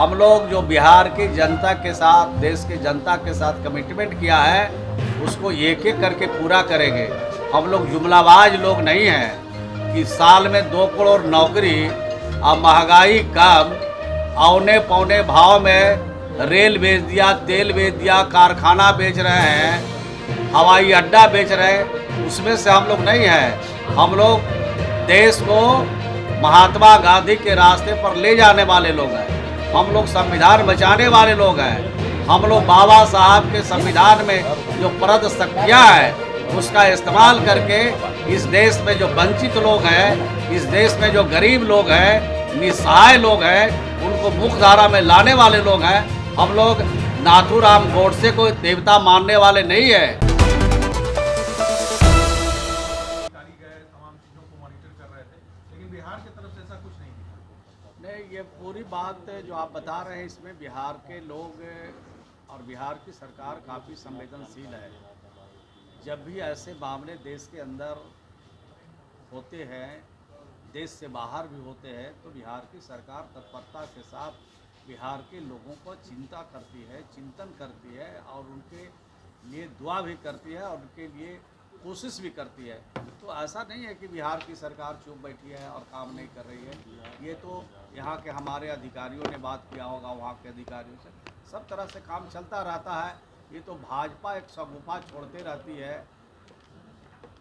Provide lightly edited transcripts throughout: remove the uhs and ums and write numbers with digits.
हम लोग जो बिहार की जनता के साथ, देश की जनता के साथ कमिटमेंट किया है, उसको एक एक करके पूरा करेंगे। हम लोग जुमलाबाज लोग नहीं हैं कि साल में 2 करोड़ नौकरी और महंगाई कम, औने पौने भाव में रेल बेच दिया, तेल बेच दिया, कारखाना बेच रहे हैं, हवाई अड्डा बेच रहे हैं, उसमें से हम लोग नहीं हैं। हम लोग देश को महात्मा गांधी के रास्ते पर ले जाने वाले लोग हैं। हम लोग संविधान बचाने वाले लोग हैं। हम लोग बाबा साहब के संविधान में जो प्रद शक्तियाँ है उसका इस्तेमाल करके इस देश में जो वंचित लोग हैं, इस देश में जो गरीब लोग हैं, निसहाय लोग हैं, उनको मुख्य धारा में लाने वाले लोग हैं। हम लोग नाथूराम गोडसे को देवता मानने वाले नहीं है। बिहार की तरफ से ऐसा कुछ नहीं दिखा। नहीं, ये पूरी बात जो आप बता रहे हैं इसमें बिहार के लोग और बिहार की सरकार काफ़ी संवेदनशील है। जब भी ऐसे मामले देश के अंदर होते हैं, देश से बाहर भी होते हैं, तो बिहार की सरकार तत्परता के साथ बिहार के लोगों को चिंता करती है, चिंतन करती है और उनके लिए दुआ भी करती है और उनके लिए कोशिश भी करती है। तो ऐसा नहीं है कि बिहार की सरकार चुप बैठी है और काम नहीं कर रही है। ये तो यहाँ के हमारे अधिकारियों ने बात किया होगा, वहाँ के अधिकारियों से सब तरह से काम चलता रहता है। ये तो भाजपा एक सगुफा छोड़ते रहती है।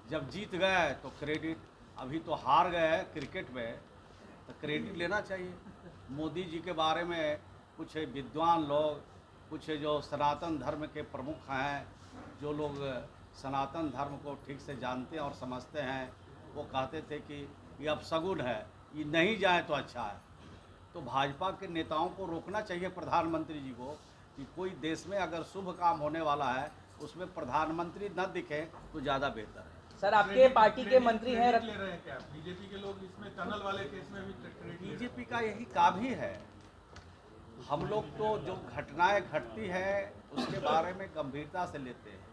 जब जीत गए तो क्रेडिट, अभी तो हार गए क्रिकेट में तो क्रेडिट लेना चाहिए। मोदी जी के बारे में कुछ विद्वान लोग, कुछ जो सनातन धर्म के प्रमुख हैं, जो लोग सनातन धर्म को ठीक से जानते हैं और समझते हैं, वो कहते थे कि ये अपशगुन है, ये नहीं जाए तो अच्छा है। तो भाजपा के नेताओं को रोकना चाहिए प्रधानमंत्री जी को कि कोई देश में अगर शुभ काम होने वाला है उसमें प्रधानमंत्री न दिखे तो ज़्यादा बेहतर है। सर, आपके पार्टी के मंत्री हैं ले रहे हैं क्या बीजेपी के लोग इसमें? टनल वाले केस में भी क्रेडिट बीजेपी का यही काम ही है। हम लोग तो जो घटनाएं घटती है उसके बारे में गंभीरता से लेते हैं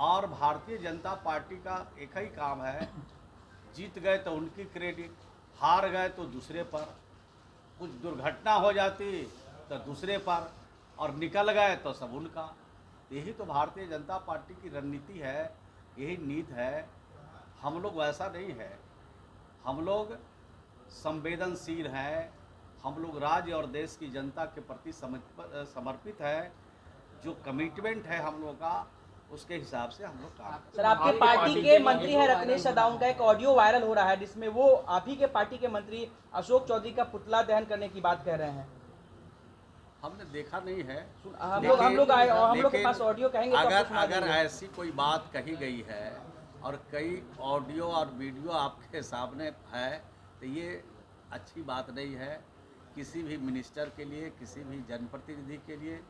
और भारतीय जनता पार्टी का एक ही काम है, जीत गए तो उनकी क्रेडिट, हार गए तो दूसरे पर, कुछ दुर्घटना हो जाती तो दूसरे पर और निकल गए तो सब उनका। यही तो भारतीय जनता पार्टी की रणनीति है, यही नीति है। हम लोग वैसा नहीं है। हम लोग संवेदनशील हैं, हम लोग राज्य और देश की जनता के प्रति समर्पित है। जो कमिटमेंट है हम लोग का, उसके हिसाब से हम लोग काम करते हैं। सर, आपके पार्टी के मंत्री हैं रत्नेश अदाउन का एक ऑडियो वायरल हो रहा है जिसमें वो आप ही के पार्टी के मंत्री अशोक चौधरी का पुतला दहन करने की बात कह रहे हैं। हमने देखा नहीं है। हम लोग के पास ऑडियो कहेंगे तो आपको सुना अगर देंगे। ऐसी कोई बात कही गई है और कई ऑडियो और वीडियो आपके सामने है तो ये अच्छी बात नहीं है। किसी भी मिनिस्टर के लिए, किसी भी जनप्रतिनिधि के लिए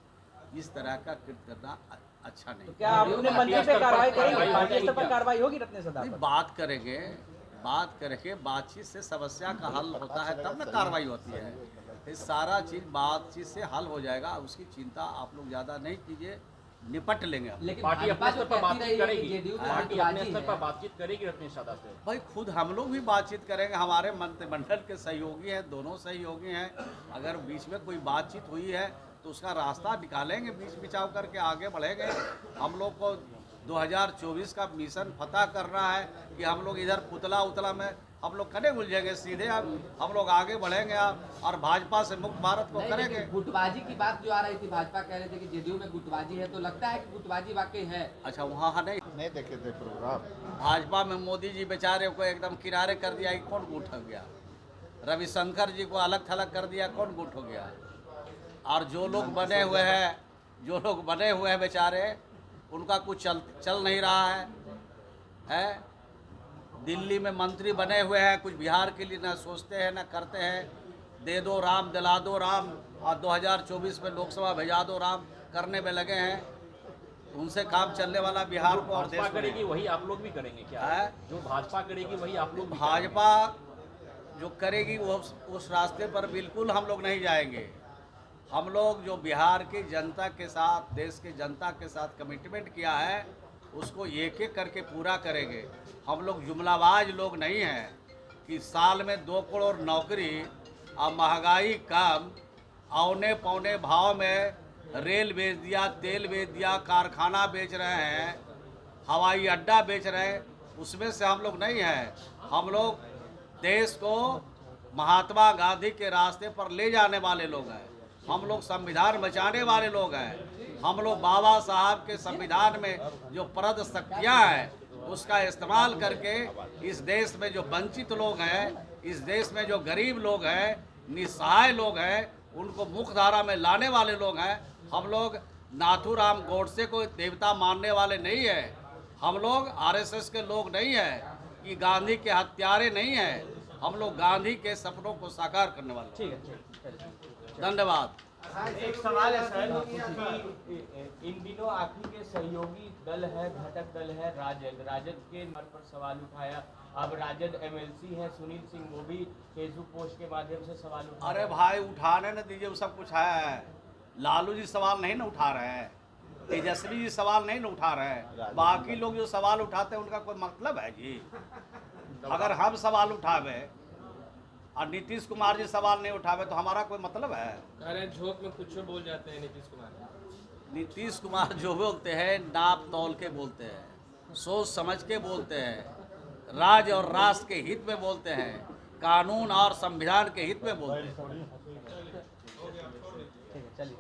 इस तरह का कृत्य करना अच्छा नहीं। तो क्या आप अपने मंत्री पे कार्रवाई करेंगे? पार्टी स्तर पर कार्रवाई होगी रत्नेश अदाउन पर? बात करेंगे, बात करके बातचीत से समस्या का हल होता है तब ना कार्रवाई होती है। ये सारा चीज़ बातचीत से हल हो जाएगा, उसकी चिंता आप लोग ज़्यादा नहीं कीजिए, निपट लेंगे हम। लेकिन पार्टी अपने स्तर पर बातचीत करेगी, पार्टी अपने स्तर पर बातचीत करेगी रत्नेश अदा से। भाई खुद हम लोग भी बातचीत करेंगे, हमारे मंत्रिमंडल के सहयोगी हैं, दोनों सहयोगी हैं। अगर बीच में कोई बातचीत हुई है तो उसका रास्ता निकालेंगे, बीच बिचाव करके आगे बढ़ेंगे। हम लोग को 2024 का मिशन फतह करना है कि हम लोग इधर पुतला उतला में हम लोग कने उलझेंगे, सीधे हम लोग आगे बढ़ेंगे और भाजपा से मुक्त भारत को करेंगे। गुटबाजी की बात जो आ रही थी, भाजपा कह रहे थे कि जेडीयू में गुटबाजी है, तो लगता है कि गुटबाजी वाकई है? अच्छा, वहाँ नहीं देखे थे प्रोग्राम। भाजपा में मोदी जी बेचारे को एकदम किनारे कर दिया, कौन गुट हो गया? रविशंकर जी को अलग थलग कर दिया, कौन गुट हो गया? और जो लोग बने हुए हैं बेचारे, उनका कुछ चल नहीं रहा है। दिल्ली में मंत्री बने हुए हैं, कुछ बिहार के लिए ना सोचते हैं ना करते हैं। दे दो राम, दिला दो राम, और 2024 में लोकसभा भेजा दो राम करने में लगे हैं। उनसे काम चलने वाला बिहार को और देश करेगी वही आप लोग भी करेंगे क्या है? जो भाजपा करेगी वही आप लोग? भाजपा जो करेगी वो उस रास्ते पर बिल्कुल हम लोग नहीं जाएंगे। हम लोग जो बिहार की जनता के साथ, देश की जनता के साथ कमिटमेंट किया है उसको एक एक करके पूरा करेंगे। हम लोग जुमलाबाज लोग नहीं हैं कि साल में 2 करोड़ नौकरी और महंगाई कम, औने पौने भाव में रेल बेच दिया, तेल बेच दिया, कारखाना बेच रहे हैं, हवाई अड्डा बेच रहे हैं, उसमें से हम लोग नहीं हैं। हम लोग देश को महात्मा गांधी के रास्ते पर ले जाने वाले लोग हैं। हम लोग संविधान बचाने वाले लोग हैं। हम लोग बाबा साहब के संविधान में जो प्रद शक्तियाँ हैं उसका इस्तेमाल करके इस देश में जो वंचित लोग हैं, इस देश में जो गरीब लोग हैं, निस्सहाय लोग हैं, उनको मुख्यधारा में लाने वाले लोग हैं। हम लोग नाथूराम गोडसे को देवता मानने वाले नहीं हैं। हम लोग आरएसएस के लोग नहीं हैं, कि गांधी के हत्यारे नहीं हैं। हम लोग गांधी के सपनों को साकार करने वाले। ठीक है। धन्यवाद। एक सवाल है सर कि इन दिनों आप ही के सहयोगी दल है, घटक दल है राजद के नंबर पर सवाल उठाया। अब राजद एमएलसी है सुनील सिंह, वो भी फेसबुक पोस्ट के माध्यम से सवाल उठा। अरे भाई उठाने न दीजिए, वो सब कुछ है। लालू जी सवाल नहीं ना उठा रहे हैं, तेजस्वी जी सवाल नहीं ना उठा रहे हैं, बाकी लोग जो सवाल उठाते हैं उनका कोई मतलब है जी? अगर हम सवाल उठावे और नीतीश कुमार जी सवाल नहीं उठावे तो हमारा कोई मतलब है? कह रहे हैं झोंक में कुछ बोल जाते हैं नीतीश कुमार। नीतीश कुमार जो बोलते हैं नाप तौल के बोलते हैं, सोच समझ के बोलते हैं, राज्य और राष्ट्र के हित में बोलते हैं, कानून और संविधान के हित में बोलते हैं। चलिए।